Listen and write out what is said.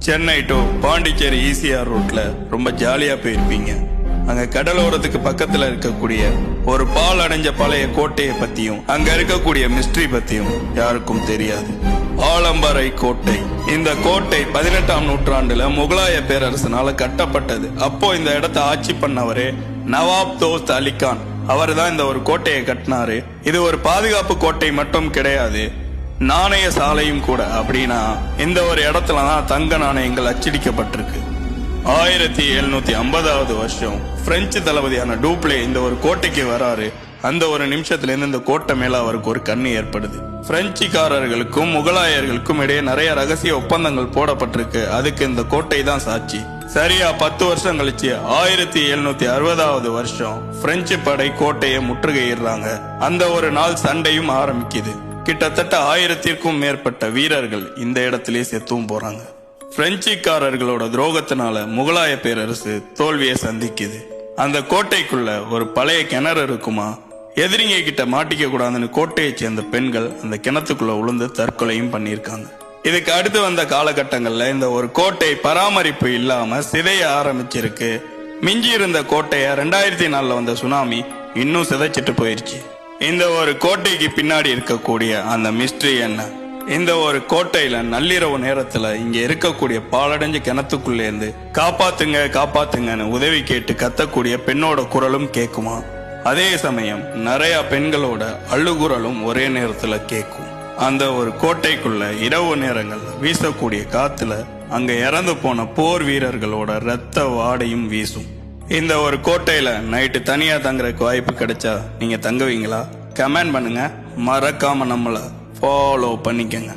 Chennai to Pondicherry ECR ரோட்ல ரொம்ப ஜாலியா போயிருப்பீங்க. அங்க கடலோரத்துக்கு பக்கத்துல இருக்கக்கூடிய ஒரு பால் அடைஞ்ச பழைய கோட்டையை பத்தியும் அங்க இருக்கக்கூடிய மிஸ்ட்ரி பத்தியும் யாருக்கும் தெரியாது. ஆலம்பரை கோட்டை. இந்த கோட்டை 18ஆம் நூற்றாண்டுல முகலாய பேரரசனால கட்டப்பட்டது. அப்போ இந்த இடத்தை ஆட்சி பண்ணவரே நவாப் தோஸ்த் அலிகான். அவர் தான் இந்த ஒரு கோட்டையை கட்டினாரு. இது ஒரு பாதுகாப்பு கோட்டை மட்டும் கிடையாது, நாணய சாலையும் கூட. அப்படின்னா இந்த ஒரு இடத்துலதான் தங்க நாணயங்கள் அச்சடிக்கப்பட்டிருக்கு. 1750வது வருஷம் பிரெஞ்சு தளபதியான டூப்ளே இந்த ஒரு கோட்டைக்கு வராரு. அந்த ஒரு நிமிஷத்துல இருந்து இந்த கோட்டை மேல அவருக்கு ஒரு கண்ணு ஏற்படுது. பிரெஞ்சுக்காரர்களுக்கும் முகலாயர்களுக்கும் இடையே நிறைய ரகசிய ஒப்பந்தங்கள் போடப்பட்டிருக்கு. அதுக்கு இந்த கோட்டை தான் சாட்சி. சரியா 10 வருஷம் கழிச்சு 1760வது வருஷம் பிரெஞ்சு படை கோட்டையை முற்றுகையிடுறாங்க. அந்த ஒரு நாள் சண்டையும் ஆரம்பிக்குது. கிட்டத்தட்ட 1000க்கும் மேற்பட்ட வீரர்கள் இந்த இடத்திலே செத்தும் போறாங்க. பிரெஞ்சுக்காரர்களோட துரோகத்தினால முகலாய பேரரசு தோல்வியை சந்திக்குது. அந்த கோட்டைக்குள்ள ஒரு பழைய கிணறு இருக்குமா, எதிரிங்க கிட்ட மாட்டிக்க கூடாதுன்னு கோட்டையை சேர்ந்த பெண்கள் அந்த கிணத்துக்குள்ள உளுந்து தற்கொலையும் பண்ணியிருக்காங்க. இதுக்கு அடுத்து வந்த காலகட்டங்கள்ல இந்த ஒரு கோட்டை பராமரிப்பு இல்லாம சிதைய ஆரம்பிச்சிருக்கு. மிஞ்சி இருந்த கோட்டைய 2004ல வந்த சுனாமி இன்னும் சிதைச்சிட்டு போயிருச்சு. இந்த ஒரு கோட்டைக்கு பின்னாடி இருக்கக்கூடிய அந்த மிஸ்ட்ரி என்ன? இந்த ஒரு கோட்டையில நள்ளிரவு நேரத்துல இங்க இருக்கக்கூடிய பாலடைஞ்ச கிணத்துக்குள்ள இருந்து காப்பாத்துங்க காப்பாத்துங்கன்னு உதவி கேட்டு கத்தக்கூடிய பெண்ணோட குரலும் கேக்குமா? அதே சமயம் நிறைய பெண்களோட அழுகுரலும் ஒரே நேரத்துல கேக்கும். அந்த ஒரு கோட்டைக்குள்ள இரவு நேரங்கள்ல வீசக்கூடிய காத்துல அங்க இறந்து போன போர் வீரர்களோட ரத்த வாடையும் வீசும். இந்த ஒரு கோட்டையில நைட்டு தனியா தங்குறதுக்கு வாய்ப்பு கிடைச்சா நீங்க தங்குவீங்களா? கமெண்ட் பண்ணுங்க. மறக்காம நம்மள ஃபாலோ பண்ணிக்கங்க.